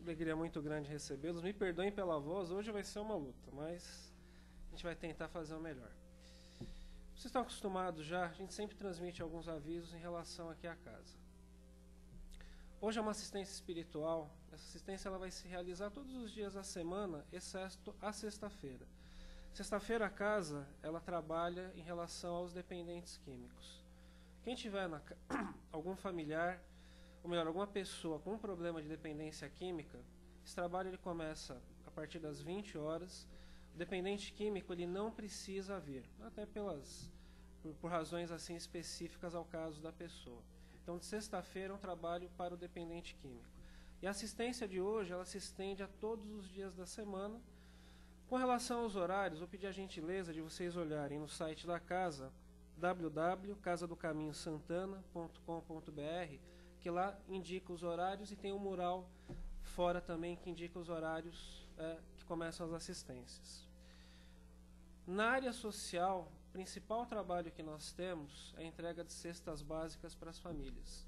alegria muito grande recebê-los. Me perdoem pela voz, hoje vai ser uma luta, mas a gente vai tentar fazer o melhor. Vocês estão acostumados já, a gente sempre transmite alguns avisos em relação aqui à casa. Hoje é uma assistência espiritual. Essa assistência ela vai se realizar todos os dias da semana, exceto a sexta-feira. Sexta-feira a casa ela trabalha em relação aos dependentes químicos. Quem tiver algum familiar, ou melhor, alguma pessoa com um problema de dependência química, esse trabalho ele começa a partir das 20 horas. O dependente químico ele não precisa vir, até por razões assim específicas ao caso da pessoa. Então, de sexta-feira é um trabalho para o dependente químico. E a assistência de hoje ela se estende a todos os dias da semana. Com relação aos horários, vou pedir a gentileza de vocês olharem no site da casa, www.casadocaminhosantana.com.br, que lá indica os horários e tem um mural fora também que indica os horários que começam as assistências. Na área social, o principal trabalho que nós temos é a entrega de cestas básicas para as famílias.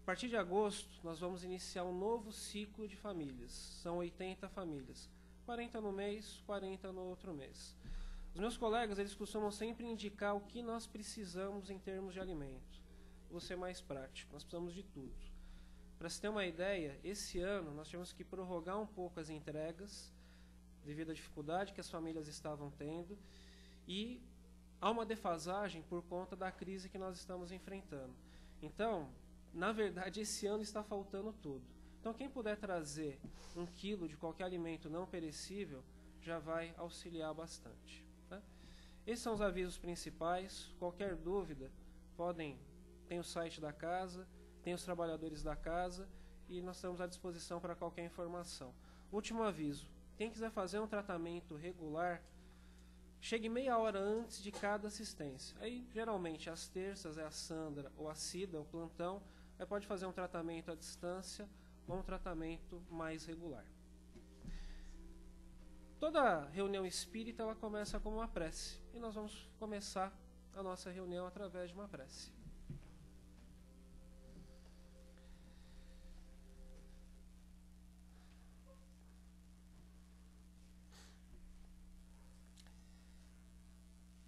A partir de agosto, nós vamos iniciar um novo ciclo de famílias. São 80 famílias. 40 no mês, 40 no outro mês. Os meus colegas, eles costumam sempre indicar o que nós precisamos em termos de alimento. Vou ser mais prático, nós precisamos de tudo. Para se ter uma ideia, esse ano nós tivemos que prorrogar um pouco as entregas, devido à dificuldade que as famílias estavam tendo, e há uma defasagem por conta da crise que nós estamos enfrentando. Então, na verdade, esse ano está faltando tudo. Então, quem puder trazer 1 quilo de qualquer alimento não perecível, já vai auxiliar bastante. Tá? Esses são os avisos principais. Qualquer dúvida, tem o site da casa, tem os trabalhadores da casa, e nós estamos à disposição para qualquer informação. Último aviso, quem quiser fazer um tratamento regular, chegue meia hora antes de cada assistência. Aí, geralmente, às terças é a Sandra ou a Cida, o plantão, aí pode fazer um tratamento à distância ou um tratamento mais regular. Toda reunião espírita ela começa com uma prece, e nós vamos começar a nossa reunião através de uma prece.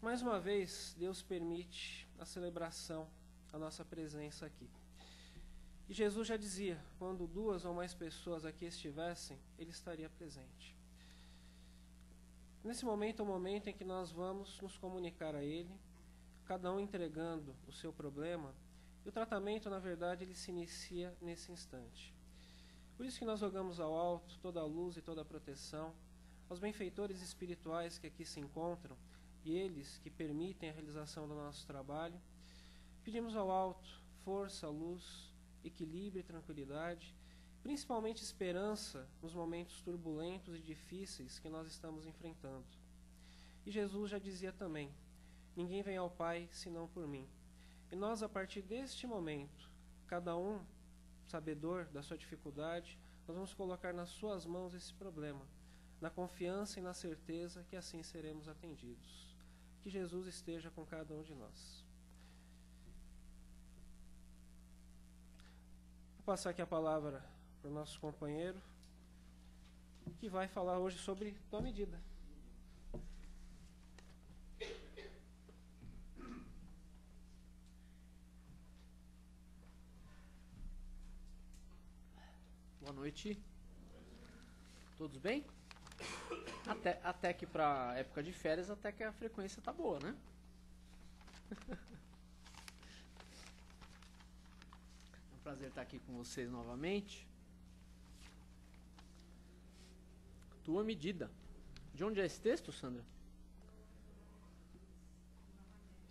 Mais uma vez, Deus permite a celebração, a nossa presença aqui. E Jesus já dizia, quando 2 ou mais pessoas aqui estivessem, Ele estaria presente. Nesse momento é o momento em que nós vamos nos comunicar a Ele, cada um entregando o seu problema, e o tratamento, na verdade, ele se inicia nesse instante. Por isso que nós rogamos ao alto toda a luz e toda a proteção, aos benfeitores espirituais que aqui se encontram, e eles que permitem a realização do nosso trabalho. Pedimos ao alto força, luz, equilíbrio e tranquilidade, principalmente esperança nos momentos turbulentos e difíceis que nós estamos enfrentando. E Jesus já dizia também, ninguém vem ao Pai senão por mim. E nós, a partir deste momento, cada um sabedor da sua dificuldade, nós vamos colocar nas suas mãos esse problema, na confiança e na certeza que assim seremos atendidos. Que Jesus esteja com cada um de nós. Vou passar aqui a palavra para o nosso companheiro, que vai falar hoje sobre tua medida. Boa noite. Todos bem? Até que para época de férias, até que a frequência tá boa, né? É um prazer estar aqui com vocês novamente. Tua medida. De onde é esse texto, Sandra?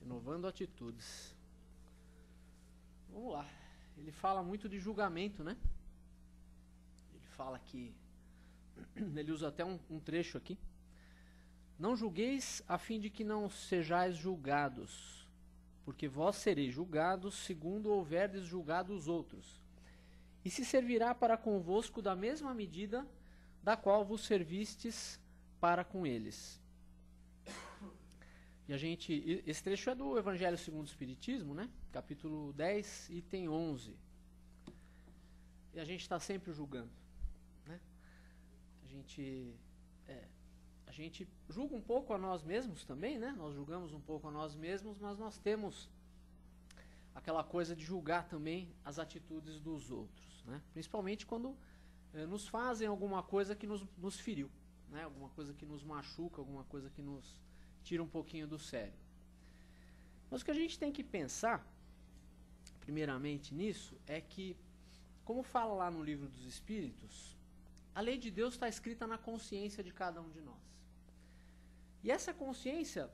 Renovando atitudes. Vamos lá. Ele fala muito de julgamento, né? Ele fala que ele usa até um trecho aqui. Não julgueis a fim de que não sejais julgados, porque vós sereis julgados segundo houverdes julgado os outros. E se servirá para convosco da mesma medida da qual vos servistes para com eles. E esse trecho é do Evangelho segundo o Espiritismo, né? Capítulo 10, item 11. E a gente está sempre julgando. a gente julga um pouco a nós mesmos também, né? Nós julgamos um pouco a nós mesmos, mas nós temos aquela coisa de julgar também as atitudes dos outros, né? Principalmente quando nos fazem alguma coisa que nos feriu, né? Alguma coisa que nos machuca, alguma coisa que nos tira um pouquinho do sério. Mas o que a gente tem que pensar, primeiramente nisso, é que, como fala lá no Livro dos Espíritos, a lei de Deus está escrita na consciência de cada um de nós. E essa consciência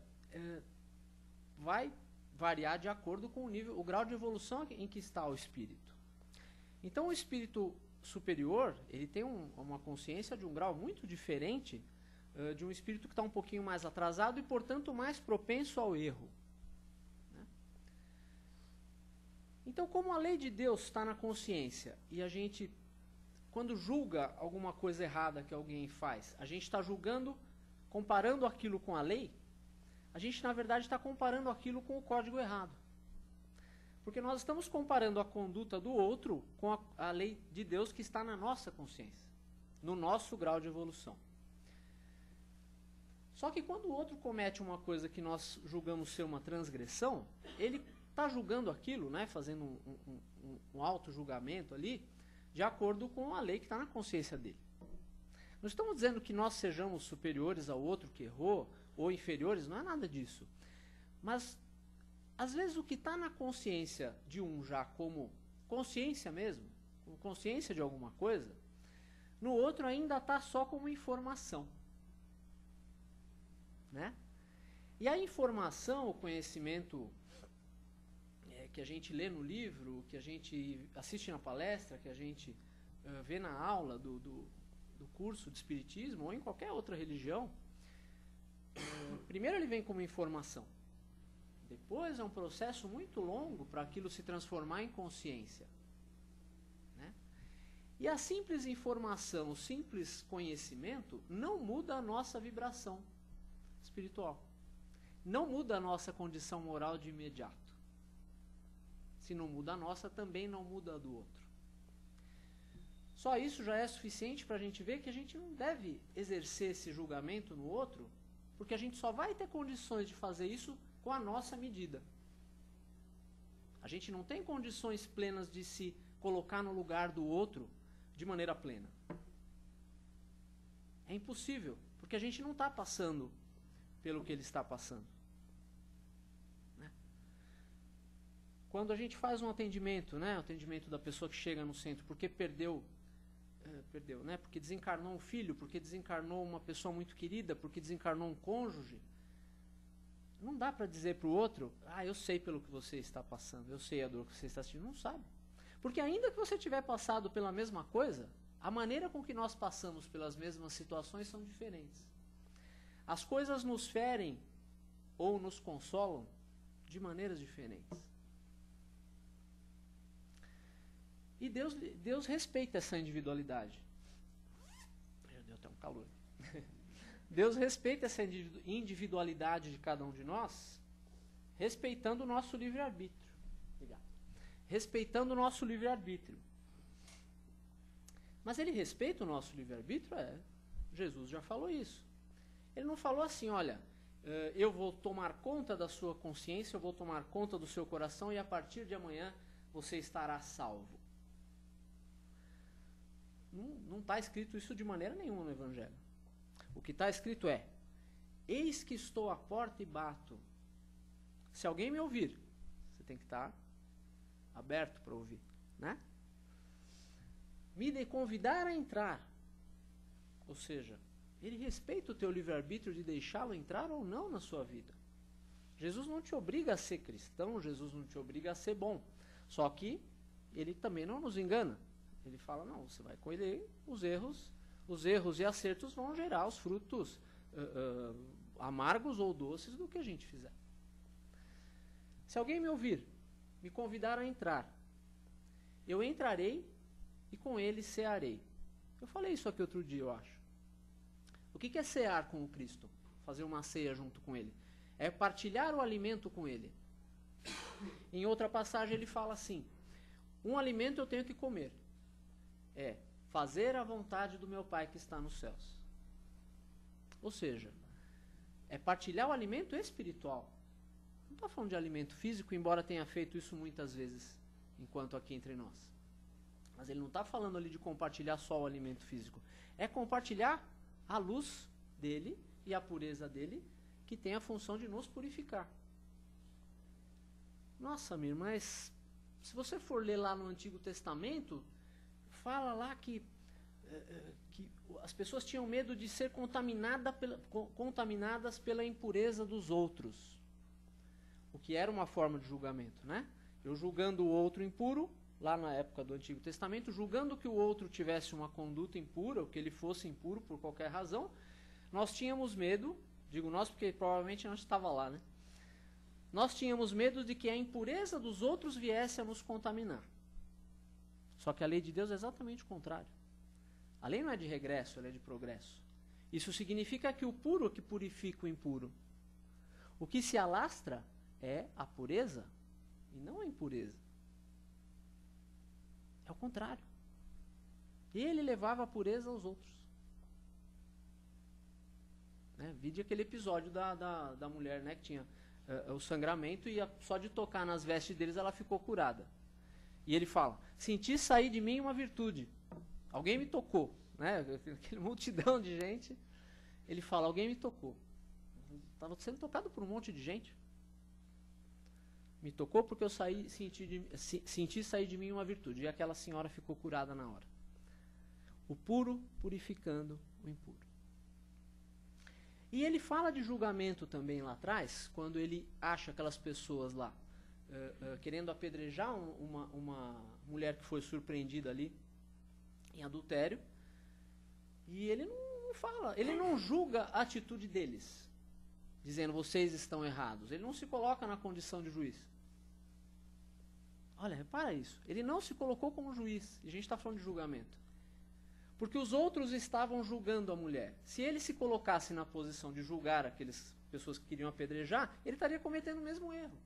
vai variar de acordo com o grau de evolução em que está o espírito. Então o espírito superior, ele tem uma consciência de um grau muito diferente de um espírito que está um pouquinho mais atrasado e, portanto, mais propenso ao erro. Né? Então, como a lei de Deus está na consciência e a gente, quando julga alguma coisa errada que alguém faz, a gente está julgando, comparando aquilo com a lei, a gente, na verdade, está comparando aquilo com o código errado. Porque nós estamos comparando a conduta do outro com a lei de Deus que está na nossa consciência, no nosso grau de evolução. Só que quando o outro comete uma coisa que nós julgamos ser uma transgressão, ele está julgando aquilo, né, fazendo um auto-julgamento ali, de acordo com a lei que está na consciência dele. Não estamos dizendo que nós sejamos superiores ao outro que errou, ou inferiores, não é nada disso. Mas, às vezes, o que está na consciência de um já como consciência mesmo, como consciência de alguma coisa, no outro ainda está só como informação. Né? E a informação, o conhecimento que a gente lê no livro, que a gente assiste na palestra, que a gente vê na aula do curso de Espiritismo ou em qualquer outra religião, primeiro ele vem como informação. Depois é um processo muito longo para aquilo se transformar em consciência. Né? E a simples informação, o simples conhecimento não muda a nossa vibração espiritual. Não muda a nossa condição moral de imediato. Se não muda a nossa, também não muda a do outro. Só isso já é suficiente para a gente ver que a gente não deve exercer esse julgamento no outro, porque a gente só vai ter condições de fazer isso com a nossa medida. A gente não tem condições plenas de se colocar no lugar do outro de maneira plena. É impossível, porque a gente não está passando pelo que ele está passando. Né? Quando a gente faz um atendimento, né, o atendimento da pessoa que chega no centro porque perdeu, né, porque desencarnou um filho, porque desencarnou uma pessoa muito querida, porque desencarnou um cônjuge, não dá para dizer para o outro, eu sei pelo que você está passando, eu sei a dor que você está sentindo. Não sabe. Porque ainda que você tiver passado pela mesma coisa, a maneira com que nós passamos pelas mesmas situações são diferentes. As coisas nos ferem ou nos consolam de maneiras diferentes. E Deus respeita essa individualidade. Deu até um calor. Deus respeita essa individualidade de cada um de nós, respeitando o nosso livre-arbítrio. Respeitando o nosso livre-arbítrio. Mas ele respeita o nosso livre-arbítrio? Jesus já falou isso. Ele não falou assim, olha, eu vou tomar conta da sua consciência, eu vou tomar conta do seu coração e a partir de amanhã você estará salvo. Não está escrito isso de maneira nenhuma no Evangelho. O que está escrito é, eis que estou à porta e bato. Se alguém me ouvir, você tem que estar aberto para ouvir, né? Me convidar a entrar. Ou seja, ele respeita o teu livre-arbítrio de deixá-lo entrar ou não na sua vida. Jesus não te obriga a ser cristão, Jesus não te obriga a ser bom. Só que ele também não nos engana. Ele fala, não, você vai colher os erros e acertos vão gerar os frutos amargos ou doces do que a gente fizer. Se alguém me ouvir, me convidar a entrar, eu entrarei e com ele cearei. Eu falei isso aqui outro dia, eu acho. O que é cear com o Cristo? Fazer uma ceia junto com ele. É partilhar o alimento com ele. Em outra passagem ele fala assim, um alimento eu tenho que comer. fazer a vontade do meu Pai que está nos céus. Ou seja, é partilhar o alimento espiritual. Não está falando de alimento físico, embora tenha feito isso muitas vezes, enquanto aqui entre nós. Mas ele não está falando ali de compartilhar só o alimento físico. É compartilhar a luz dele e a pureza dele, que tem a função de nos purificar. Nossa, Mir, mas se você for ler lá no Antigo Testamento, fala lá que as pessoas tinham medo de ser contaminadas pela impureza dos outros. O que era uma forma de julgamento, né? Eu julgando o outro impuro, lá na época do Antigo Testamento, julgando que o outro tivesse uma conduta impura, ou que ele fosse impuro por qualquer razão, nós tínhamos medo, digo nós porque provavelmente nós estava lá, né? Nós tínhamos medo de que a impureza dos outros viesse a nos contaminar. Só que a lei de Deus é exatamente o contrário. A lei não é de regresso, ela é de progresso. Isso significa que o puro que purifica o impuro. O que se alastra é a pureza e não a impureza. É o contrário. Ele levava a pureza aos outros. Né? Vide aquele episódio da mulher, né, que tinha o sangramento e só de tocar nas vestes deles ela ficou curada. E ele fala, senti sair de mim uma virtude. Alguém me tocou. Né? Aquela multidão de gente. Ele fala, alguém me tocou. Estava sendo tocado por um monte de gente. Me tocou porque eu senti sair de mim uma virtude. E aquela senhora ficou curada na hora. O puro purificando o impuro. E ele fala de julgamento também lá atrás, quando ele acha aquelas pessoas lá querendo apedrejar uma mulher que foi surpreendida ali em adultério. E ele não fala, ele não julga a atitude deles, dizendo vocês estão errados. Ele não se coloca na condição de juiz. Olha, repara isso. Ele não se colocou como juiz. E a gente está falando de julgamento. Porque os outros estavam julgando a mulher. Se ele se colocasse na posição de julgar aquelas pessoas que queriam apedrejar, ele estaria cometendo o mesmo erro.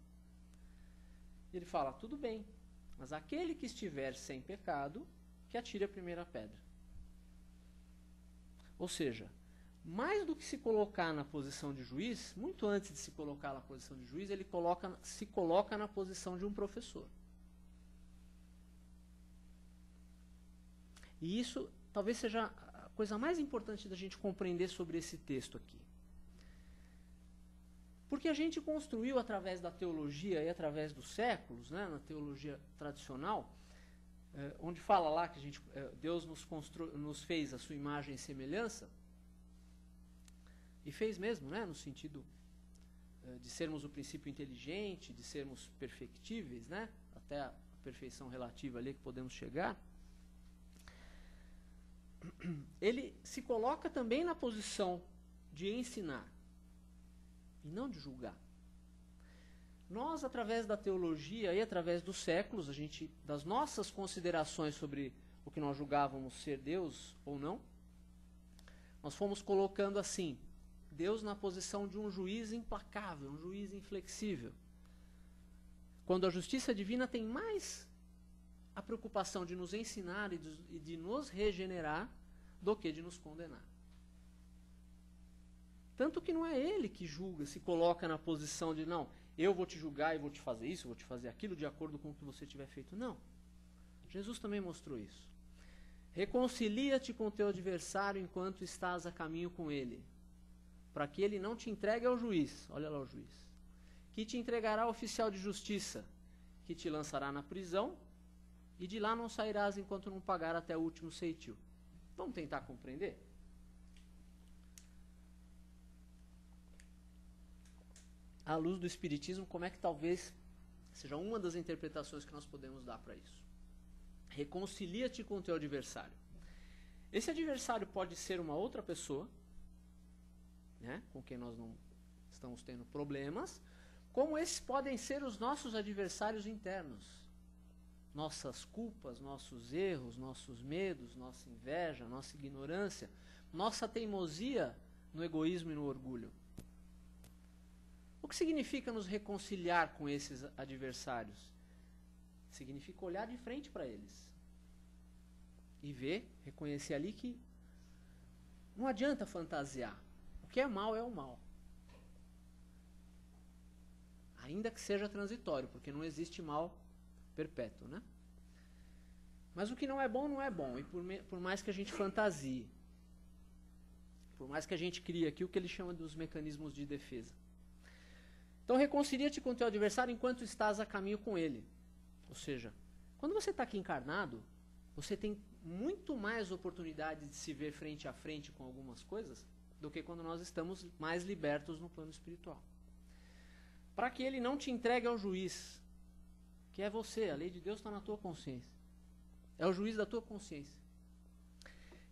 Ele fala, tudo bem, mas aquele que estiver sem pecado, que atire a primeira pedra. Ou seja, mais do que se colocar na posição de juiz, muito antes de se colocar na posição de juiz, ele se coloca na posição de um professor. E isso talvez seja a coisa mais importante da gente compreender sobre esse texto aqui. Porque a gente construiu através da teologia e através dos séculos, né, na teologia tradicional, onde fala lá que Deus nos fez a sua imagem e semelhança, e fez mesmo, né, no sentido de sermos o princípio inteligente, de sermos perfectíveis, né, até a perfeição relativa ali que podemos chegar. Ele se coloca também na posição de ensinar e não de julgar. Nós, através da teologia e através dos séculos, das nossas considerações sobre o que nós julgávamos ser Deus ou não, nós fomos colocando assim, Deus na posição de um juiz implacável, um juiz inflexível. Quando a justiça divina tem mais a preocupação de nos ensinar e de nos regenerar do que de nos condenar. Tanto que não é ele que julga, se coloca na posição de, não, eu vou te julgar e vou te fazer isso, vou te fazer aquilo de acordo com o que você tiver feito. Não. Jesus também mostrou isso. Reconcilia-te com o teu adversário enquanto estás a caminho com ele, para que ele não te entregue ao juiz. Olha lá o juiz. Que te entregará ao oficial de justiça, que te lançará na prisão, e de lá não sairás enquanto não pagar até o último ceitil. Vamos tentar compreender? À luz do Espiritismo, como é que talvez seja uma das interpretações que nós podemos dar para isso? Reconcilia-te com o teu adversário. Esse adversário pode ser uma outra pessoa, né, com quem nós não estamos tendo problemas, como esses podem ser os nossos adversários internos. Nossas culpas, nossos erros, nossos medos, nossa inveja, nossa ignorância, nossa teimosia no egoísmo e no orgulho. O que significa nos reconciliar com esses adversários? Significa olhar de frente para eles e ver, reconhecer ali que não adianta fantasiar. O que é mal é o mal. Ainda que seja transitório, porque não existe mal perpétuo, né? Mas o que não é bom, não é bom. E por mais que a gente fantasie, por mais que a gente crie aqui o que ele chama dos mecanismos de defesa. Então, reconcilia-te com o teu adversário enquanto estás a caminho com ele. Ou seja, quando você está aqui encarnado, você tem muito mais oportunidade de se ver frente a frente com algumas coisas do que quando nós estamos mais libertos no plano espiritual. Para que ele não te entregue ao juiz, que é você, a lei de Deus está na tua consciência. É o juiz da tua consciência.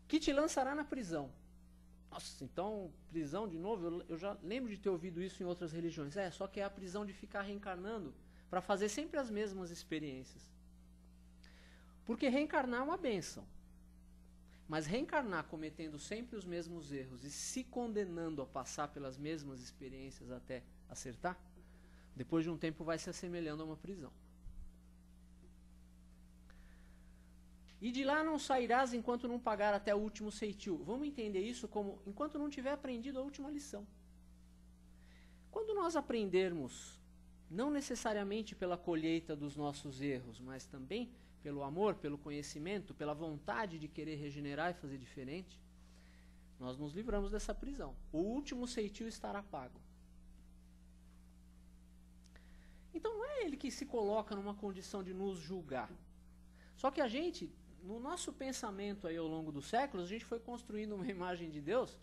Que te lançará na prisão. Nossa, então, prisão de novo, eu já lembro de ter ouvido isso em outras religiões. Só que é a prisão de ficar reencarnando para fazer sempre as mesmas experiências. Porque reencarnar é uma bênção. Mas reencarnar cometendo sempre os mesmos erros e se condenando a passar pelas mesmas experiências até acertar, depois de um tempo vai se assemelhando a uma prisão. E de lá não sairás enquanto não pagar até o último ceitil. Vamos entender isso como enquanto não tiver aprendido a última lição. Quando nós aprendermos, não necessariamente pela colheita dos nossos erros, mas também pelo amor, pelo conhecimento, pela vontade de querer regenerar e fazer diferente, nós nos livramos dessa prisão. O último ceitil estará pago. Então não é ele que se coloca numa condição de nos julgar. Só que a gente, no nosso pensamento aí ao longo dos séculos, a gente foi construindo uma imagem de Deus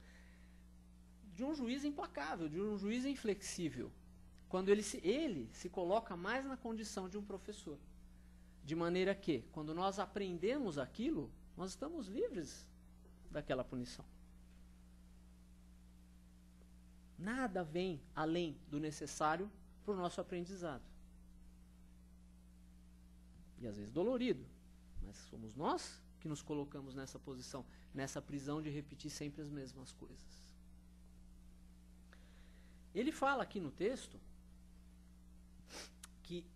de um juiz implacável, de um juiz inflexível. Quando ele se coloca mais na condição de um professor. De maneira que, quando nós aprendemos aquilo, nós estamos livres daquela punição. Nada vem além do necessário para o nosso aprendizado. E às vezes dolorido. Mas somos nós que nos colocamos nessa posição, nessa prisão de repetir sempre as mesmas coisas. Ele fala aqui no texto que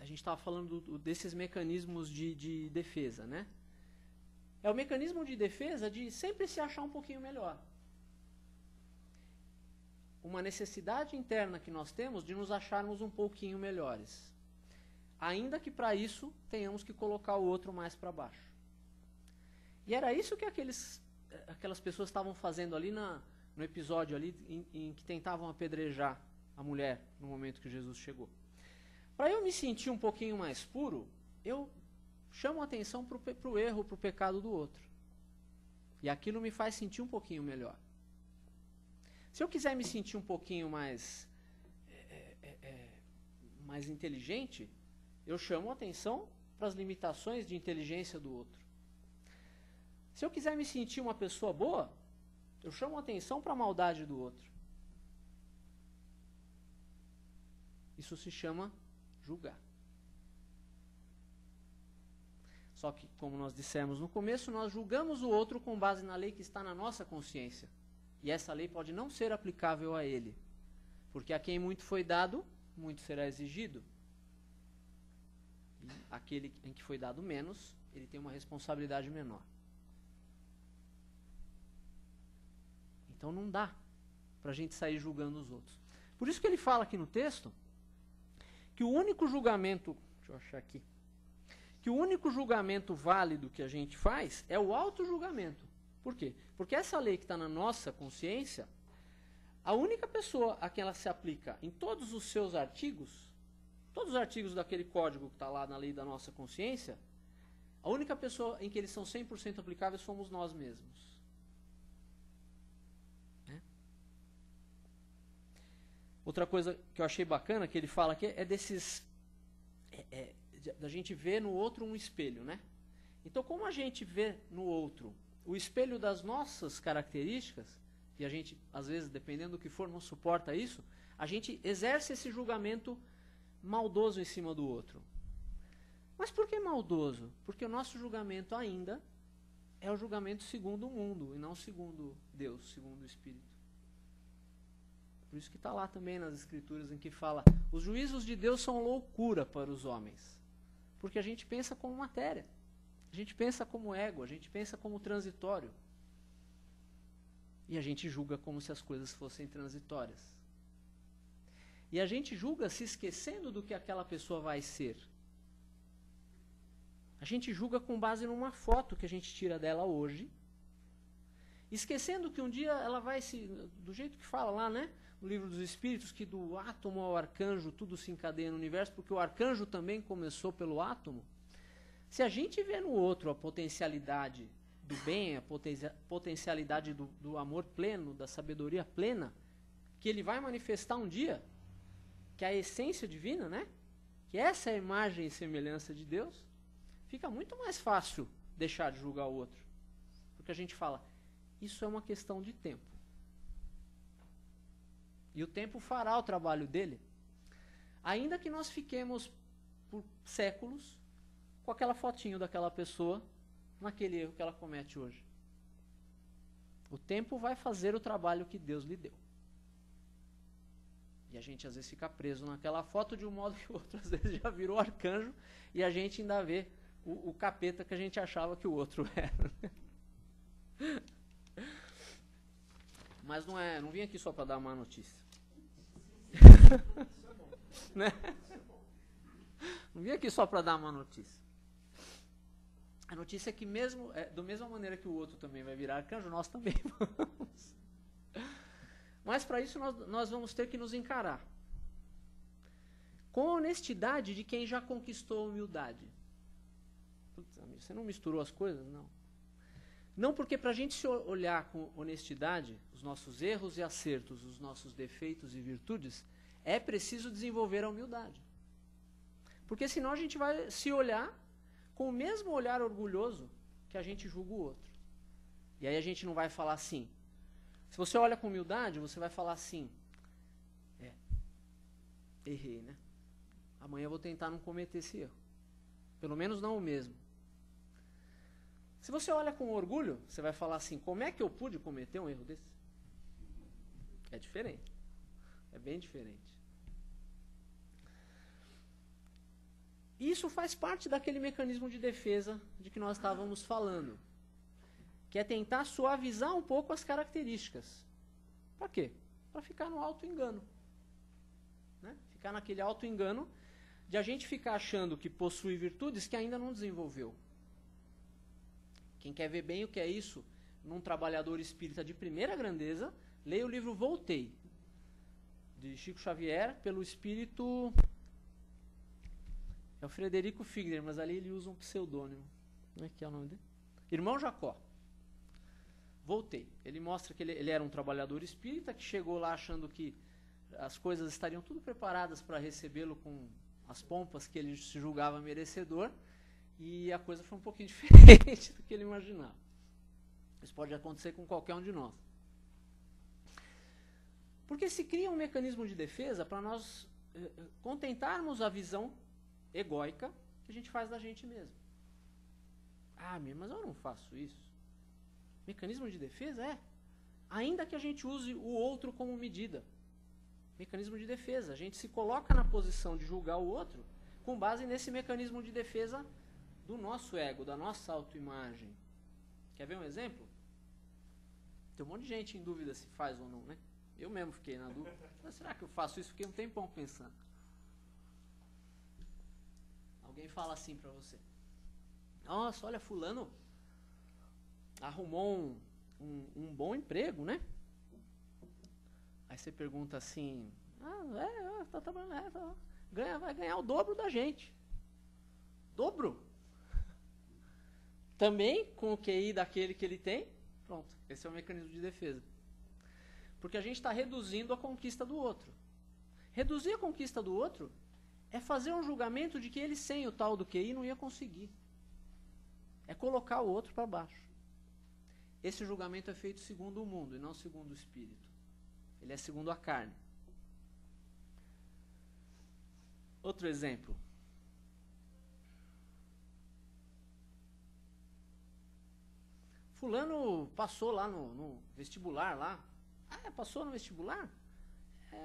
a gente estava falando desses mecanismos de defesa, né? É o mecanismo de defesa de sempre se achar um pouquinho melhor. Uma necessidade interna que nós temos de nos acharmos um pouquinho melhores. Ainda que para isso tenhamos que colocar o outro mais para baixo. E era isso que aquelas pessoas estavam fazendo ali no episódio ali em que tentavam apedrejar a mulher no momento que Jesus chegou. Para eu me sentir um pouquinho mais puro, eu chamo a atenção para o erro, para o pecado do outro. E aquilo me faz sentir um pouquinho melhor. Se eu quiser me sentir um pouquinho mais inteligente, eu chamo a atenção para as limitações de inteligência do outro. Se eu quiser me sentir uma pessoa boa, eu chamo a atenção para a maldade do outro. Isso se chama julgar. Só que, como nós dissemos no começo, nós julgamos o outro com base na lei que está na nossa consciência. E essa lei pode não ser aplicável a ele. Porque a quem muito foi dado, muito será exigido. E aquele em que foi dado menos, ele tem uma responsabilidade menor. Então não dá para a gente sair julgando os outros. Por isso que ele fala aqui no texto que o único julgamento, deixa eu achar aqui, que o único julgamento válido que a gente faz é o auto-julgamento. Por quê? Porque essa lei que está na nossa consciência, a única pessoa a quem ela se aplica em todos os seus artigos, todos os artigos daquele código que está lá na lei da nossa consciência, a única pessoa em que eles são 100% aplicáveis somos nós mesmos. Outra coisa que eu achei bacana que ele fala aqui é desses da gente ver no outro um espelho, né? Então, como a gente vê no outro o espelho das nossas características, e a gente, às vezes, dependendo do que for, não suporta isso, a gente exerce esse julgamento maldoso em cima do outro. Mas por que maldoso? Porque o nosso julgamento ainda é o julgamento segundo o mundo, e não segundo Deus, segundo o Espírito. Por isso que está lá também nas Escrituras em que fala, os juízos de Deus são loucura para os homens. Porque a gente pensa como matéria. A gente pensa como ego, a gente pensa como transitório. E a gente julga como se as coisas fossem transitórias. E a gente julga se esquecendo do que aquela pessoa vai ser. A gente julga com base numa foto que a gente tira dela hoje, esquecendo que um dia ela vai se... Do jeito que fala lá, né? No Livro dos Espíritos, que do átomo ao arcanjo tudo se encadeia no universo, porque o arcanjo também começou pelo átomo. Se a gente vê no outro a potencialidade do bem, a potencialidade do amor pleno, da sabedoria plena, que ele vai manifestar um dia, que é a essência divina, né? Que essa é a imagem e semelhança de Deus, fica muito mais fácil deixar de julgar o outro. Porque a gente fala, isso é uma questão de tempo. E o tempo fará o trabalho dele. Ainda que nós fiquemos por séculos com aquela fotinho daquela pessoa naquele erro que ela comete hoje. O tempo vai fazer o trabalho que Deus lhe deu. E a gente às vezes fica preso naquela foto de um modo que o outro às vezes já virou arcanjo e a gente ainda vê o capeta que a gente achava que o outro era. Mas não vim aqui só para dar uma notícia. Né? Não vim aqui só para dar uma notícia. A notícia é que mesmo, da mesma maneira que o outro também vai virar arcanjo, nós também vamos. Mas para isso nós vamos ter que nos encarar com a honestidade de quem já conquistou a humildade. Putz, amigo, você não misturou as coisas? Não. Não, porque para a gente se olhar com honestidade, os nossos erros e acertos, os nossos defeitos e virtudes, é preciso desenvolver a humildade. Porque senão a gente vai se olhar com o mesmo olhar orgulhoso que a gente julga o outro. E aí a gente não vai falar assim. Se você olha com humildade, você vai falar assim, errei, né? Amanhã eu vou tentar não cometer esse erro. Pelo menos não o mesmo. Se você olha com orgulho, você vai falar assim, como é que eu pude cometer um erro desse? É diferente. É bem diferente. Isso faz parte daquele mecanismo de defesa de que nós estávamos falando, que é tentar suavizar um pouco as características. Para quê? Para ficar no auto-engano. Né? Ficar naquele auto-engano de a gente ficar achando que possui virtudes que ainda não desenvolveu. Quem quer ver bem o que é isso num trabalhador espírita de primeira grandeza, leia o livro Voltei, de Chico Xavier, pelo espírito... É o Frederico Figner, mas ali ele usa um pseudônimo. Como é que é o nome dele? Irmão Jacó. Voltei. Ele mostra que ele era um trabalhador espírita que chegou lá achando que as coisas estariam tudo preparadas para recebê-lo com as pompas que ele se julgava merecedor, e a coisa foi um pouquinho diferente do que ele imaginava. Isso pode acontecer com qualquer um de nós. Porque se cria um mecanismo de defesa para nós contentarmos a visão egóica que a gente faz da gente mesmo. Ah, mas eu não faço isso. Mecanismo de defesa é, ainda que a gente use o outro como medida. Mecanismo de defesa. A gente se coloca na posição de julgar o outro com base nesse mecanismo de defesa do nosso ego, da nossa autoimagem. Quer ver um exemplo? Tem um monte de gente em dúvida se faz ou não, né? Eu mesmo fiquei na dúvida. Será que eu faço isso? Fiquei um tempão pensando. Alguém fala assim pra você. Nossa, olha, fulano arrumou um bom emprego, né? Aí você pergunta assim, tá trabalhando, vai ganhar o dobro da gente. Dobro? Também com o QI daquele que ele tem, pronto, esse é o mecanismo de defesa. Porque a gente está reduzindo a conquista do outro. Reduzir a conquista do outro é fazer um julgamento de que ele sem o tal do QI não ia conseguir. É colocar o outro para baixo. Esse julgamento é feito segundo o mundo e não segundo o espírito. Ele é segundo a carne. Outro exemplo. Fulano passou lá no vestibular lá. Passou no vestibular?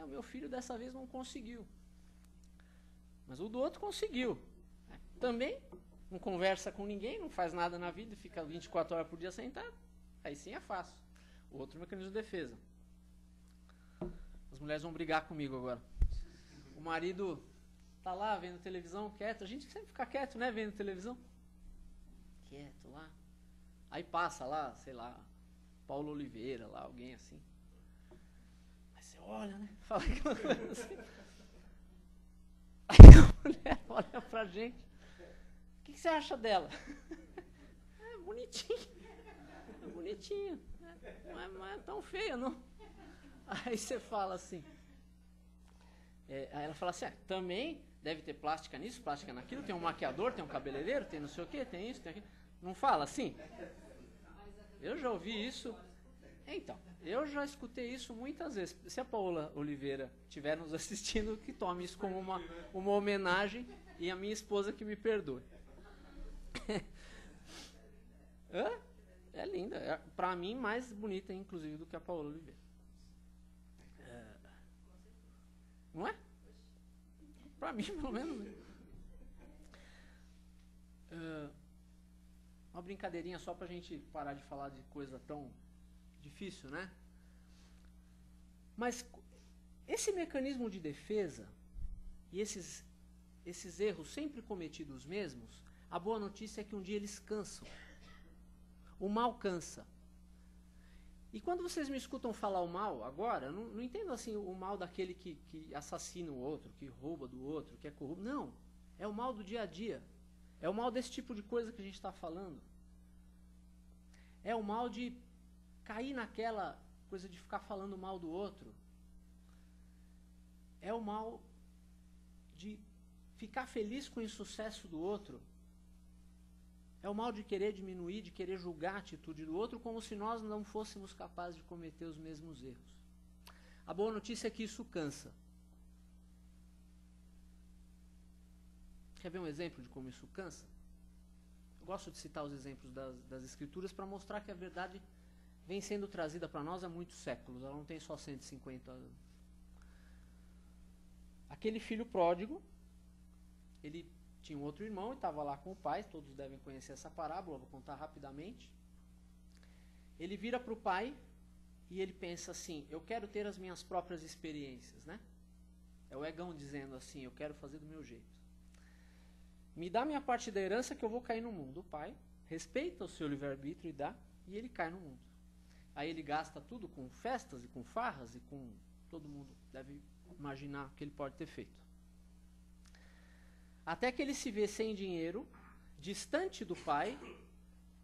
O meu filho dessa vez não conseguiu. Mas o do outro conseguiu. Também não conversa com ninguém, não faz nada na vida, fica 24 horas por dia sentado, aí sim é fácil. Outro mecanismo de defesa. As mulheres vão brigar comigo agora. O marido tá lá vendo televisão, quieto. A gente sempre fica quieto, né, vendo televisão. Quieto lá. Aí passa lá, sei lá, Paulo Oliveira, lá, alguém assim. Aí você olha, né? Fala aquela coisa assim. Aí a mulher olha pra gente. O que você acha dela? É bonitinho. É bonitinho. Não é tão feia, não. Aí você fala assim. Aí ela fala assim, também deve ter plástica nisso, plástica naquilo, tem um maquiador, tem um cabeleireiro, tem não sei o que, tem isso, tem aquilo. Não fala assim? Eu já ouvi isso. Então, eu já escutei isso muitas vezes. Se a Paola Oliveira estiver nos assistindo, que tome isso como uma homenagem, e a minha esposa que me perdoe. É linda. É, pra mim, mais bonita, inclusive, do que a Paola Oliveira. Não é? Pra mim, pelo menos. Uma brincadeirinha só pra gente parar de falar de coisa tão difícil, né? Mas esse mecanismo de defesa e esses erros sempre cometidos mesmos, a boa notícia é que um dia eles cansam. O mal cansa. E quando vocês me escutam falar o mal agora, não entendo assim o mal daquele que assassina o outro, que rouba do outro, que é corrupto. Não. É o mal do dia a dia. É o mal desse tipo de coisa que a gente está falando. É o mal de cair naquela coisa de ficar falando mal do outro. É o mal de ficar feliz com o insucesso do outro. É o mal de querer diminuir, de querer julgar a atitude do outro, como se nós não fôssemos capazes de cometer os mesmos erros. A boa notícia é que isso cansa. Quer ver um exemplo de como isso cansa? Eu gosto de citar os exemplos das Escrituras para mostrar que a verdade vem sendo trazida para nós há muitos séculos. Ela não tem só 150 anos. Aquele filho pródigo, ele tinha um outro irmão e estava lá com o pai. Todos devem conhecer essa parábola, vou contar rapidamente. Ele vira para o pai e ele pensa assim, eu quero ter as minhas próprias experiências, né? É o egão dizendo assim, eu quero fazer do meu jeito. Me dá minha parte da herança que eu vou cair no mundo. O pai respeita o seu livre-arbítrio e dá, e ele cai no mundo. Aí ele gasta tudo com festas e com farras e com... Todo mundo deve imaginar o que ele pode ter feito. Até que ele se vê sem dinheiro, distante do pai.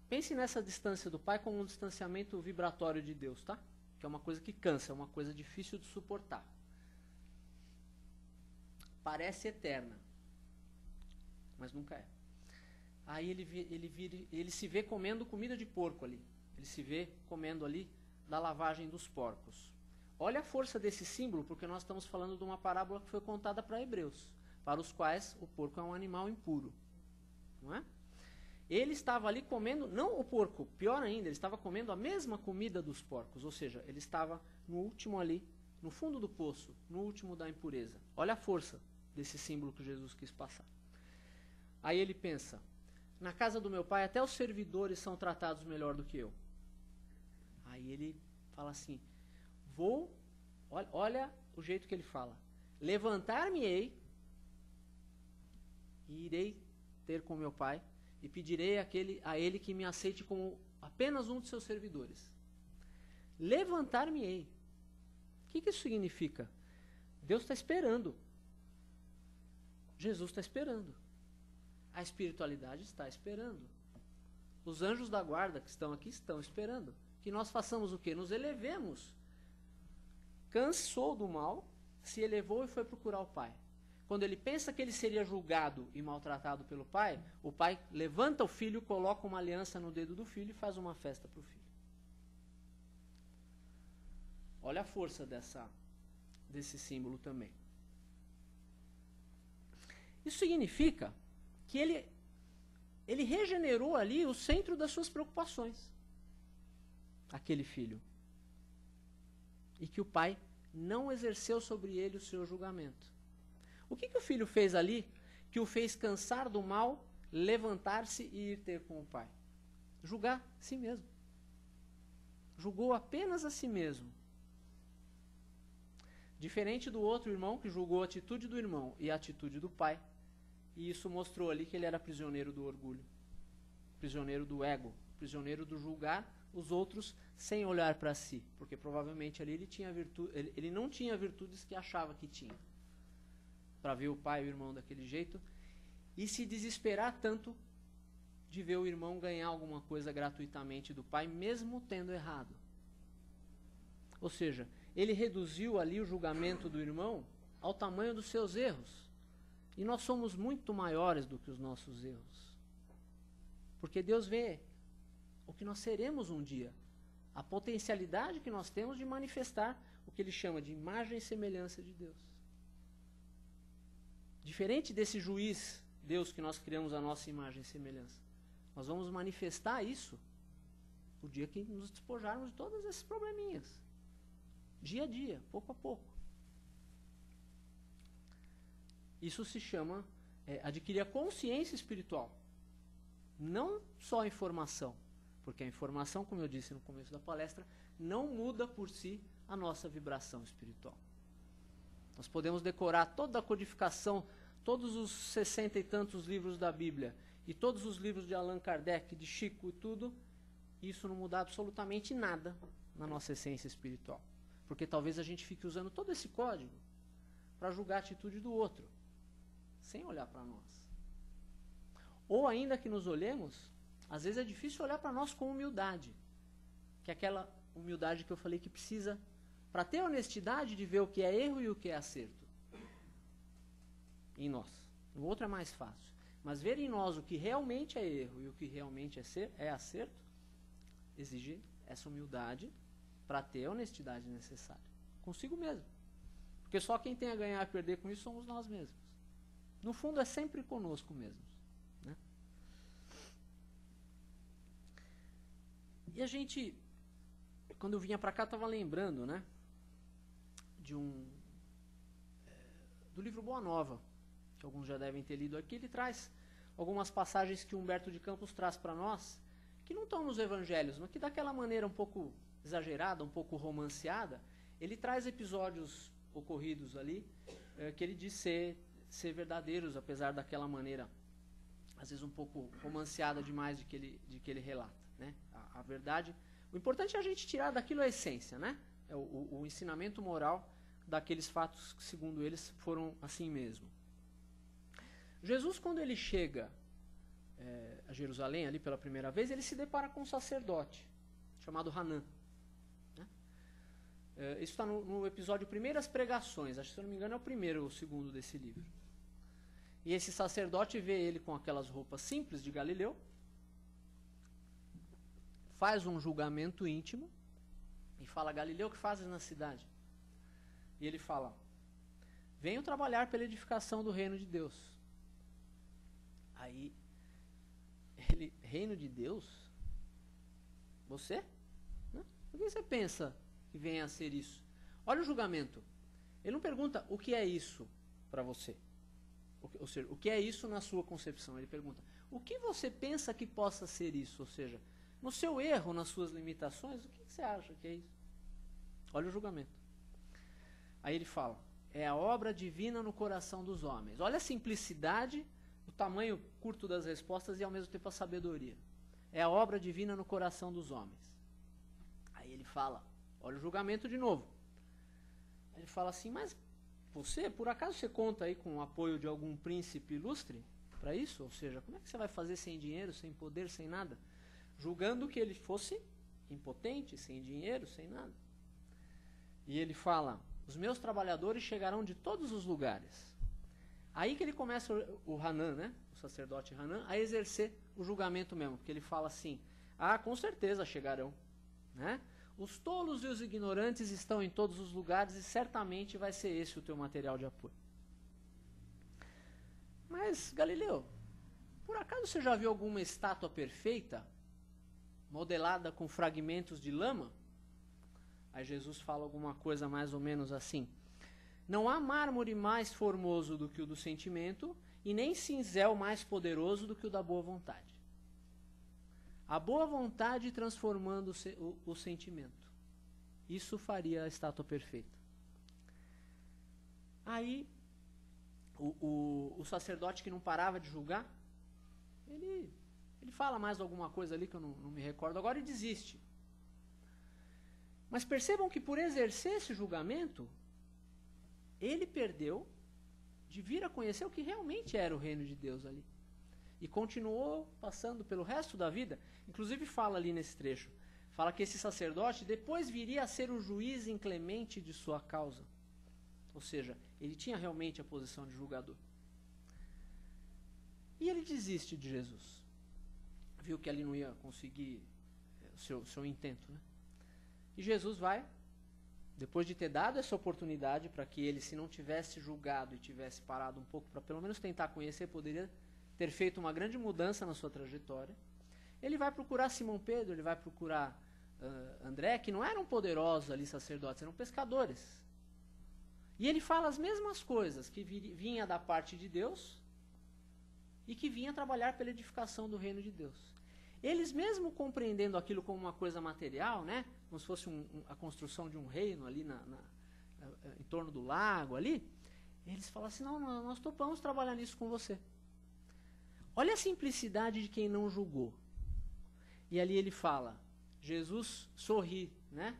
Pense nessa distância do pai como um distanciamento vibratório de Deus, tá? Que é uma coisa que cansa, é uma coisa difícil de suportar. Parece eterna, mas nunca é. Aí ele se vê comendo comida de porco ali. Ele se vê comendo ali da lavagem dos porcos. Olha a força desse símbolo, porque nós estamos falando de uma parábola que foi contada para hebreus, para os quais o porco é um animal impuro. Não é? Ele estava ali comendo, não o porco, pior ainda, ele estava comendo a mesma comida dos porcos, ou seja, ele estava no último ali, no fundo do poço, no último da impureza. Olha a força desse símbolo que Jesus quis passar. Aí ele pensa, na casa do meu pai até os servidores são tratados melhor do que eu. Aí ele fala assim, olha o jeito que ele fala, levantar-me-ei e irei ter com meu pai e pedirei a ele que me aceite como apenas um de seus servidores. Levantar-me-ei. O que isso significa? Deus está esperando. Jesus está esperando. A espiritualidade está esperando. Os anjos da guarda que estão aqui estão esperando. Que nós façamos o quê? Nos elevemos. Cansou do mal, se elevou e foi procurar o pai. Quando ele pensa que ele seria julgado e maltratado pelo pai, o pai levanta o filho, coloca uma aliança no dedo do filho e faz uma festa para o filho. Olha a força desse símbolo também. Isso significa que ele regenerou ali o centro das suas preocupações. Aquele filho. E que o pai não exerceu sobre ele o seu julgamento. O que o filho fez ali que o fez cansar do mal, levantar-se e ir ter com o pai. Julgar a si mesmo. Julgou apenas a si mesmo. Diferente do outro irmão, que julgou a atitude do irmão e a atitude do pai. E isso mostrou ali que ele era prisioneiro do orgulho, prisioneiro do ego, prisioneiro do julgar os outros sem olhar para si. Porque provavelmente ali ele não tinha virtudes que achava que tinha. Para ver o pai e o irmão daquele jeito. E se desesperar tanto de ver o irmão ganhar alguma coisa gratuitamente do pai, mesmo tendo errado. Ou seja, ele reduziu ali o julgamento do irmão ao tamanho dos seus erros. E nós somos muito maiores do que os nossos erros. Porque Deus vê o que nós seremos um dia. A potencialidade que nós temos de manifestar o que ele chama de imagem e semelhança de Deus. Diferente desse juiz, Deus que nós criamos a nossa imagem e semelhança. Nós vamos manifestar isso o dia que nos despojarmos de todos esses probleminhas. Dia a dia, pouco a pouco. Isso se chama adquirir a consciência espiritual. Não só a informação. Porque a informação, como eu disse no começo da palestra, não muda por si a nossa vibração espiritual. Nós podemos decorar toda a codificação, todos os 60 e tantos livros da Bíblia, e todos os livros de Allan Kardec, de Chico e tudo, e isso não muda absolutamente nada na nossa essência espiritual. Porque talvez a gente fique usando todo esse código para julgar a atitude do outro, sem olhar para nós. Ou ainda que nos olhemos, às vezes é difícil olhar para nós com humildade, que é aquela humildade que eu falei que precisa, para ter honestidade de ver o que é erro e o que é acerto. Em nós. No outro é mais fácil. Mas ver em nós o que realmente é erro e o que realmente é acerto, exige essa humildade para ter a honestidade necessária. Consigo mesmo. Porque só quem tem a ganhar e a perder com isso somos nós mesmos. No fundo é sempre conosco mesmos. Né? E a gente, quando eu vinha para cá, estava lembrando, né, do livro Boa Nova, que alguns já devem ter lido aqui. Ele traz algumas passagens que Humberto de Campos traz para nós, que não estão nos evangelhos, mas que daquela maneira um pouco exagerada, um pouco romanceada, ele traz episódios ocorridos ali, que ele diz ser verdadeiros, apesar daquela maneira, às vezes um pouco romanceada demais de que ele relata. Né? A verdade, o importante é a gente tirar daquilo a essência, né? É o ensinamento moral daqueles fatos que, segundo eles, foram assim mesmo. Jesus, quando ele chega a Jerusalém, ali pela primeira vez, ele se depara com um sacerdote, chamado Hanã. Né? Isso está no episódio Primeiras Pregações, acho que, se eu não me engano, é o primeiro ou o segundo desse livro. E esse sacerdote vê ele com aquelas roupas simples de Galileu, faz um julgamento íntimo e fala: Galileu, o que fazes na cidade? E ele fala: venho trabalhar pela edificação do reino de Deus. Aí, ele: reino de Deus? Você? Né? Por que você pensa que venha a ser isso? Olha o julgamento. Ele não pergunta o que é isso para você. Ou seja, o que é isso na sua concepção? Ele pergunta: o que você pensa que possa ser isso? Ou seja, no seu erro, nas suas limitações, o que você acha que é isso? Olha o julgamento. Aí ele fala: é a obra divina no coração dos homens. Olha a simplicidade, o tamanho curto das respostas e ao mesmo tempo a sabedoria. É a obra divina no coração dos homens. Aí ele fala, olha o julgamento de novo. Ele fala assim: mas você, por acaso você conta aí com o apoio de algum príncipe ilustre para isso? Ou seja, como é que você vai fazer sem dinheiro, sem poder, sem nada? Julgando que ele fosse impotente, sem dinheiro, sem nada. E ele fala: os meus trabalhadores chegarão de todos os lugares. Aí que ele começa, o Hanã, né, o sacerdote Hanã, a exercer o julgamento mesmo. Porque ele fala assim: ah, com certeza chegarão. Né? Os tolos e os ignorantes estão em todos os lugares e certamente vai ser esse o teu material de apoio. Mas, Galileu, por acaso você já viu alguma estátua perfeita, modelada com fragmentos de lama? Aí Jesus fala alguma coisa mais ou menos assim: não há mármore mais formoso do que o do sentimento, e nem cinzel mais poderoso do que o da boa vontade. A boa vontade transformando o sentimento. Isso faria a estátua perfeita. Aí, o sacerdote que não parava de julgar, ele fala mais alguma coisa ali que eu não me recordo agora e desiste. Mas percebam que por exercer esse julgamento, ele perdeu de vir a conhecer o que realmente era o reino de Deus ali. E continuou passando pelo resto da vida. Inclusive fala ali nesse trecho, fala que esse sacerdote depois viria a ser o juiz inclemente de sua causa. Ou seja, ele tinha realmente a posição de julgador. E ele desiste de Jesus. Viu que ali não ia conseguir o seu intento, né? E Jesus vai, depois de ter dado essa oportunidade para que ele, se não tivesse julgado e tivesse parado um pouco para pelo menos tentar conhecer, poderia ter feito uma grande mudança na sua trajetória. Ele vai procurar Simão Pedro, ele vai procurar André, que não eram poderosos ali sacerdotes, eram pescadores. E ele fala as mesmas coisas, que vinha da parte de Deus e que vinha trabalhar pela edificação do reino de Deus. Eles mesmo compreendendo aquilo como uma coisa material, né, como se fosse a construção de um reino ali em torno do lago ali, eles falam assim, não, nós topamos trabalhar nisso com você. Olha a simplicidade de quem não julgou. E ali ele fala, Jesus sorri, né,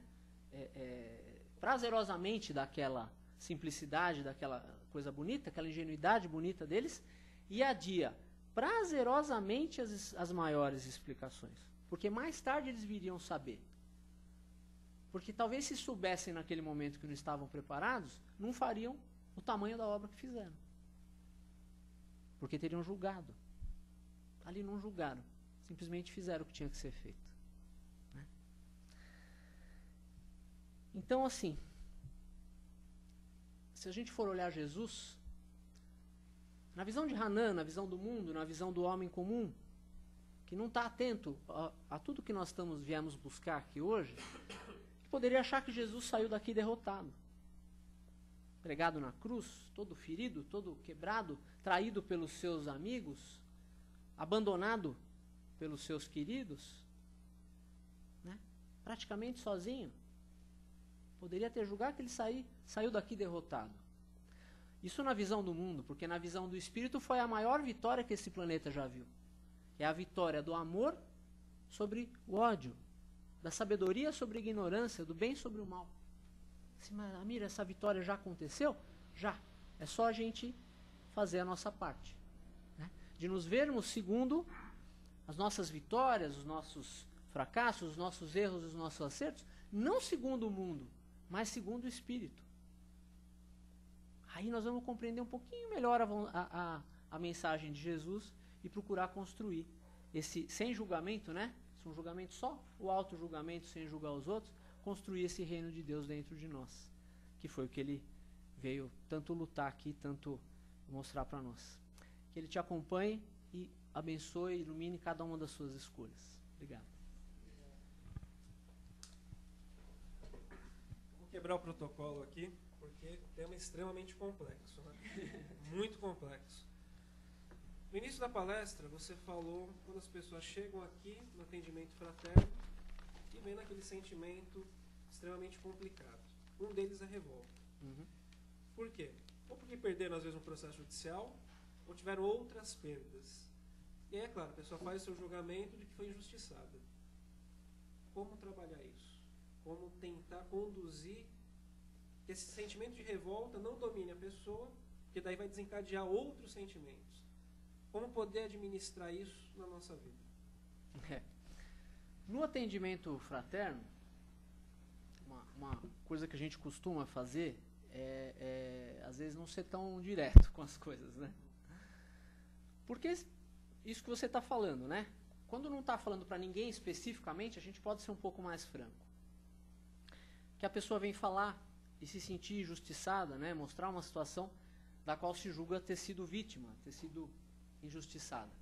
prazerosamente daquela simplicidade, daquela coisa bonita, aquela ingenuidade bonita deles, e adia prazerosamente as maiores explicações. Porque mais tarde eles viriam saber. Porque talvez se soubessem naquele momento que não estavam preparados, não fariam o tamanho da obra que fizeram. Porque teriam julgado. Ali não julgaram. Simplesmente fizeram o que tinha que ser feito. Né? Então, assim, se a gente for olhar Jesus, na visão de Hanan, na visão do mundo, na visão do homem comum, que não está atento a tudo que nós viemos buscar aqui hoje, poderia achar que Jesus saiu daqui derrotado. Pregado na cruz, todo ferido, todo quebrado, traído pelos seus amigos, abandonado pelos seus queridos, né? Praticamente sozinho. Poderia ter julgado que ele saiu daqui derrotado. Isso na visão do mundo, porque na visão do Espírito foi a maior vitória que esse planeta já viu. É a vitória do amor sobre o ódio, da sabedoria sobre a ignorância, do bem sobre o mal. Mas, Amir, essa vitória já aconteceu? Já. É só a gente fazer a nossa parte. Né? De nos vermos segundo as nossas vitórias, os nossos fracassos, os nossos erros, os nossos acertos, não segundo o mundo, mas segundo o Espírito. Aí nós vamos compreender um pouquinho melhor a mensagem de Jesus e procurar construir esse, sem julgamento, né? Um julgamento só, o auto-julgamento sem julgar os outros, construir esse reino de Deus dentro de nós, que foi o que ele veio tanto lutar aqui, tanto mostrar para nós. Que ele te acompanhe e abençoe e ilumine cada uma das suas escolhas. Obrigado. Vou quebrar o protocolo aqui, porque é um tema extremamente complexo, né? Muito complexo. No início da palestra, você falou quando as pessoas chegam aqui no atendimento fraterno e vem naquele sentimento extremamente complicado. Um deles é revolta. Uhum. Por quê? Ou porque perderam, às vezes, um processo judicial, ou tiveram outras perdas. E aí, é claro, a pessoa faz o seu julgamento de que foi injustiçada. Como trabalhar isso? Como tentar conduzir que esse sentimento de revolta não domine a pessoa, porque daí vai desencadear outros sentimentos. Como poder administrar isso na nossa vida? No atendimento fraterno, uma coisa que a gente costuma fazer é às vezes não ser tão direto com as coisas, né? Porque isso que você está falando, né? Quando não está falando para ninguém especificamente, a gente pode ser um pouco mais franco. Que a pessoa vem falar e se sentir injustiçada, né? Mostrar uma situação da qual se julga ter sido vítima, ter sido injustiçada.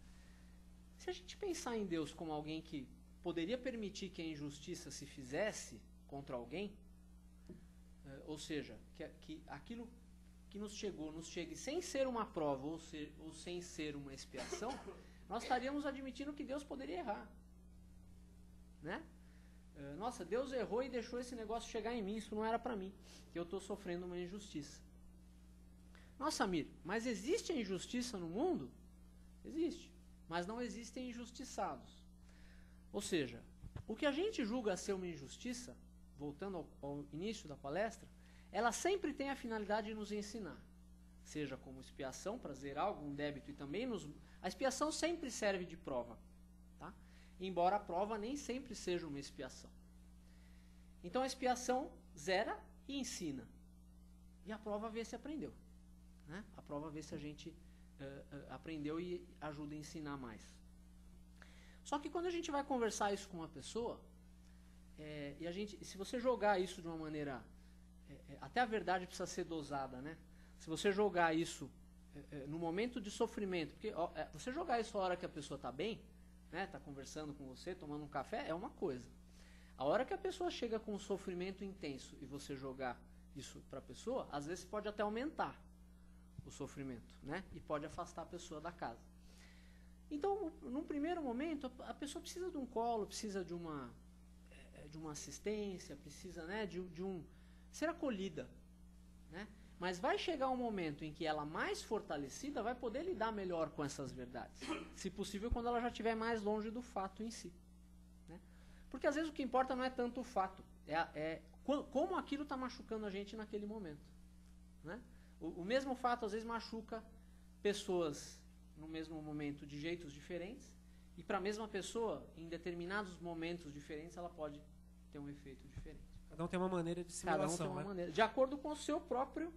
Se a gente pensar em Deus como alguém que poderia permitir que a injustiça se fizesse contra alguém, ou seja, que aquilo que nos chegue sem ser uma prova ou sem ser uma expiação, nós estaríamos admitindo que Deus poderia errar. Né? Nossa, Deus errou e deixou esse negócio chegar em mim, isso não era para mim, que eu estou sofrendo uma injustiça. Nossa, Mir, mas existe a injustiça no mundo? Existe, mas não existem injustiçados. Ou seja, o que a gente julga ser uma injustiça, voltando ao início da palestra, ela sempre tem a finalidade de nos ensinar. Seja como expiação, para zerar algum débito e também a expiação sempre serve de prova. Tá? Embora a prova nem sempre seja uma expiação. Então a expiação zera e ensina. E a prova vê se aprendeu. Né? A prova vê se a gente aprendeu e ajuda a ensinar mais. Só que quando a gente vai conversar isso com uma pessoa, se você jogar isso de uma maneira... até a verdade precisa ser dosada, né? Se você jogar isso no momento de sofrimento, porque você jogar isso na hora que a pessoa está bem, né, tá conversando com você, tomando um café, é uma coisa. A hora que a pessoa chega com um sofrimento intenso e você jogar isso para a pessoa, às vezes pode até aumentar o sofrimento, né? E pode afastar a pessoa da casa. Então, num primeiro momento, a pessoa precisa de um colo, precisa de uma assistência, precisa, né, de ser acolhida, né? Mas vai chegar um momento em que ela, mais fortalecida, vai poder lidar melhor com essas verdades. Se possível, quando ela já estiver mais longe do fato em si. Né? Porque às vezes o que importa não é tanto o fato, como aquilo está machucando a gente naquele momento. Né? O mesmo fato às vezes machuca pessoas no mesmo momento de jeitos diferentes, e para a mesma pessoa, em determinados momentos diferentes, ela pode ter um efeito diferente. Cada um tem uma maneira de simulação. Cada um tem uma maneira, de acordo com o seu próprio,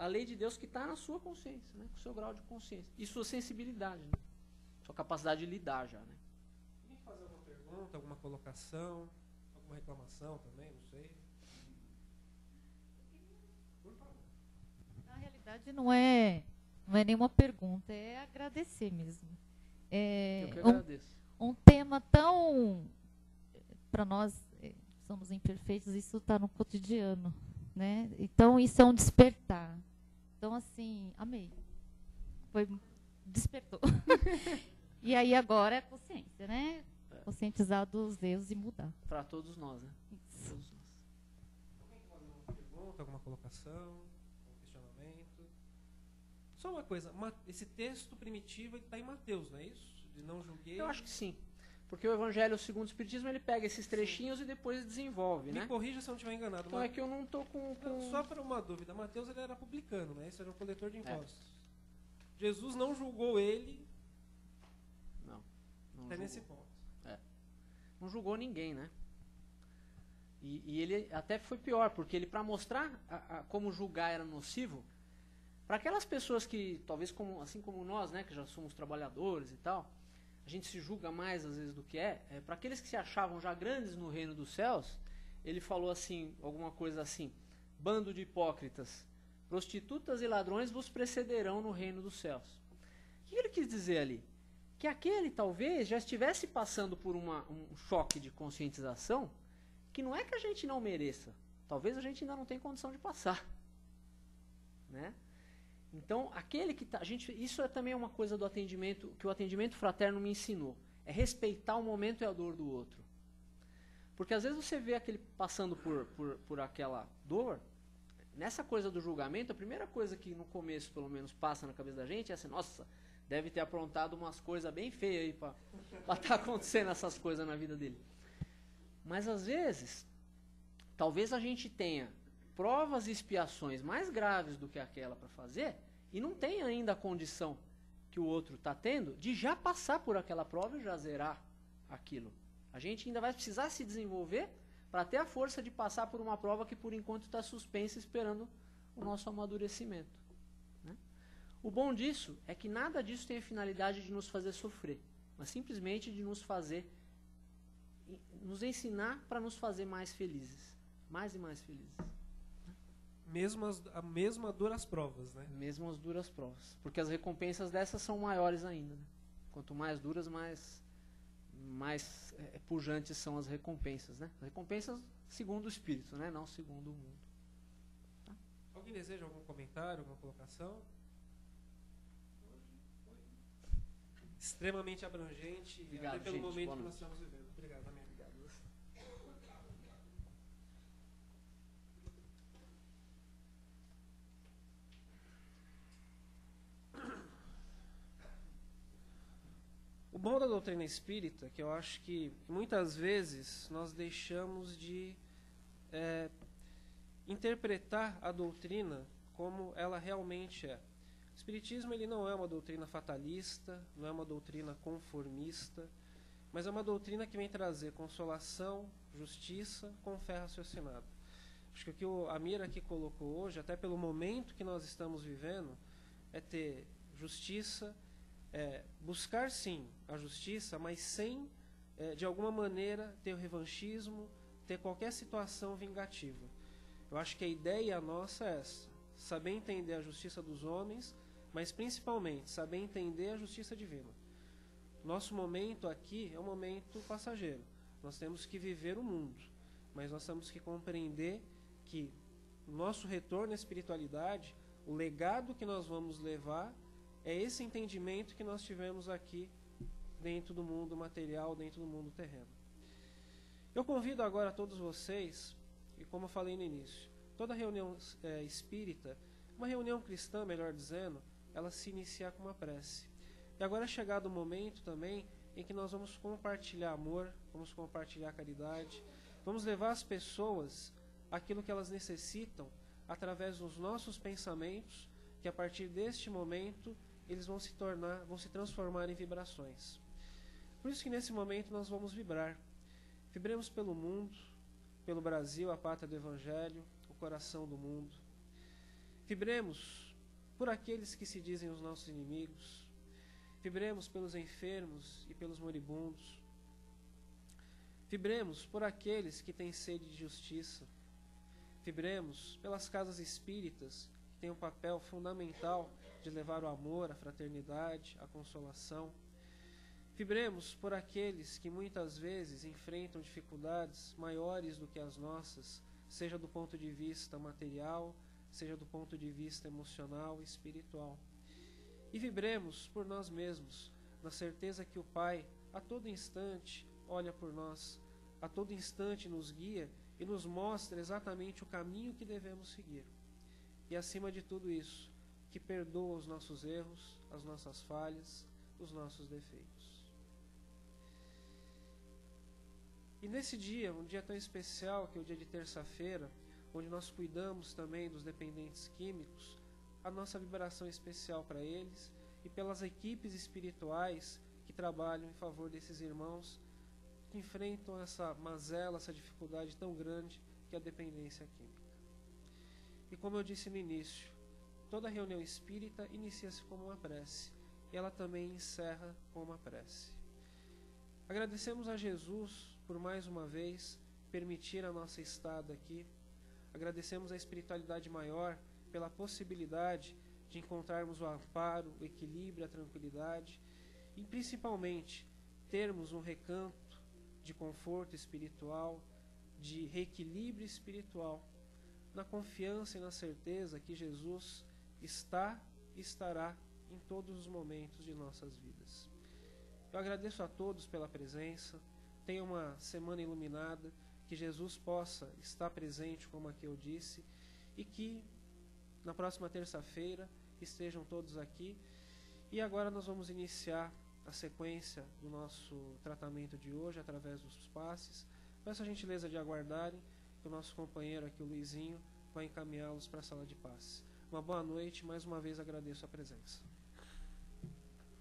a lei de Deus que está na sua consciência, né? Com o seu grau de consciência. E sua sensibilidade, né? Sua capacidade de lidar já. Né? Quer fazer alguma pergunta, alguma colocação, alguma reclamação também, não sei. Por favor. Na realidade não é nenhuma pergunta, é agradecer mesmo. Eu que agradeço. Um tema tão... Para nós, somos imperfeitos, isso está no cotidiano. Né? Então, isso é um despertar. Então, assim, amei. Despertou. E aí, agora é consciência, né? Conscientizar dos erros e mudar. Para todos nós, né? Isso. Todos nós. Alguém quer fazer alguma pergunta, alguma colocação, algum questionamento? Só uma coisa, esse texto primitivo está em Mateus, não é isso? De não julguei. Eu acho que sim. Porque o Evangelho segundo o Espiritismo, ele pega esses trechinhos e depois desenvolve, né? Me corrija se eu não estiver enganado. Então é que eu não estou com... Só para uma dúvida, Mateus ele era publicano, né? Isso era um coletor de impostos. Jesus não julgou ele Não até julgou. nesse ponto. Não julgou ninguém, né? E ele até foi pior, porque ele, para mostrar como julgar era nocivo, para aquelas pessoas que, talvez assim como nós, né, que já somos trabalhadores e tal, a gente se julga mais às vezes do que para aqueles que se achavam já grandes no reino dos céus, ele falou assim, alguma coisa assim: bando de hipócritas, prostitutas e ladrões vos precederão no reino dos céus. O que ele quis dizer ali? Que aquele talvez já estivesse passando por um choque de conscientização que não é que a gente não mereça, talvez a gente ainda não tenha condição de passar, né? Então, aquele que isso é também uma coisa do atendimento, que o atendimento fraterno me ensinou. É respeitar o momento e a dor do outro. Porque às vezes você vê aquele passando por aquela dor, nessa coisa do julgamento, a primeira coisa que no começo, pelo menos, passa na cabeça da gente é assim: nossa, deve ter aprontado umas coisas bem feias aí para estar acontecendo essas coisas na vida dele. Mas às vezes, talvez a gente tenha provas e expiações mais graves do que aquela para fazer, e não tem ainda a condição que o outro está tendo de já passar por aquela prova e já zerar aquilo. A gente ainda vai precisar se desenvolver para ter a força de passar por uma prova que por enquanto está suspensa, esperando o nosso amadurecimento. Né? O bom disso é que nada disso tem a finalidade de nos fazer sofrer, mas simplesmente de nos ensinar para nos fazer mais felizes, mais e mais felizes. Mesmo a duras provas, né? Mesmo as duras provas. Porque as recompensas dessas são maiores ainda. Né? Quanto mais duras, mais pujantes são as recompensas. Né? As recompensas segundo o Espírito, né? Não segundo o mundo. Tá? Alguém deseja algum comentário, alguma colocação? Extremamente abrangente, Obrigado, até pelo gente. momento Boa que noite. nós estamos vivendo. Obrigado, amém. O bom da doutrina espírita, que eu acho que muitas vezes nós deixamos de interpretar a doutrina como ela realmente é. O Espiritismo ele não é uma doutrina fatalista, não é uma doutrina conformista, mas é uma doutrina que vem trazer consolação, justiça, com fé raciocinada. Acho que o que o Amir aqui colocou hoje, até pelo momento que nós estamos vivendo, é ter justiça, buscar sim a justiça, mas sem, de alguma maneira, ter o revanchismo, ter qualquer situação vingativa. Eu acho que a ideia nossa é essa, saber entender a justiça dos homens, mas principalmente saber entender a justiça divina. Nosso momento aqui é um momento passageiro. Nós temos que viver o mundo, mas nós temos que compreender que o nosso retorno à espiritualidade, o legado que nós vamos levar, é esse entendimento que nós tivemos aqui dentro do mundo material, dentro do mundo terreno. Eu convido agora todos vocês, e como eu falei no início, toda reunião espírita, uma reunião cristã, melhor dizendo, ela se inicia com uma prece. E agora é chegado o momento também em que nós vamos compartilhar amor, vamos compartilhar caridade, vamos levar às pessoas aquilo que elas necessitam através dos nossos pensamentos, que a partir deste momento eles vão se transformar em vibrações. Por isso que nesse momento nós vamos vibrar. Vibremos pelo mundo, pelo Brasil, a pátria do Evangelho, o coração do mundo. Vibremos por aqueles que se dizem os nossos inimigos. Vibremos pelos enfermos e pelos moribundos. Vibremos por aqueles que têm sede de justiça. Vibremos pelas casas espíritas, que têm um papel fundamental de levar o amor, a fraternidade, a consolação. Vibremos por aqueles que muitas vezes enfrentam dificuldades maiores do que as nossas, seja do ponto de vista material, seja do ponto de vista emocional e espiritual. E vibremos por nós mesmos, na certeza que o Pai, a todo instante, olha por nós, a todo instante nos guia e nos mostra exatamente o caminho que devemos seguir. E acima de tudo isso, que perdoa os nossos erros, as nossas falhas, os nossos defeitos. E nesse dia, um dia tão especial, que é o dia de terça-feira, onde nós cuidamos também dos dependentes químicos, a nossa vibração é especial para eles e pelas equipes espirituais que trabalham em favor desses irmãos que enfrentam essa mazela, essa dificuldade tão grande que é a dependência química. E como eu disse no início, toda reunião espírita inicia-se como uma prece e ela também encerra com uma prece. Agradecemos a Jesus por mais uma vez permitir a nossa estada aqui. Agradecemos a espiritualidade maior pela possibilidade de encontrarmos o amparo, o equilíbrio, a tranquilidade e principalmente termos um recanto de conforto espiritual, de reequilíbrio espiritual, na confiança e na certeza que Jesus está e estará em todos os momentos de nossas vidas. Eu agradeço a todos pela presença. Tenha uma semana iluminada, que Jesus possa estar presente, como aqui eu disse, e que na próxima terça-feira estejam todos aqui. E agora nós vamos iniciar a sequência do nosso tratamento de hoje através dos passes. Peço a gentileza de aguardarem que o nosso companheiro aqui, o Luizinho, vai encaminhá-los para a sala de passe. Uma boa noite, mais uma vez agradeço a presença.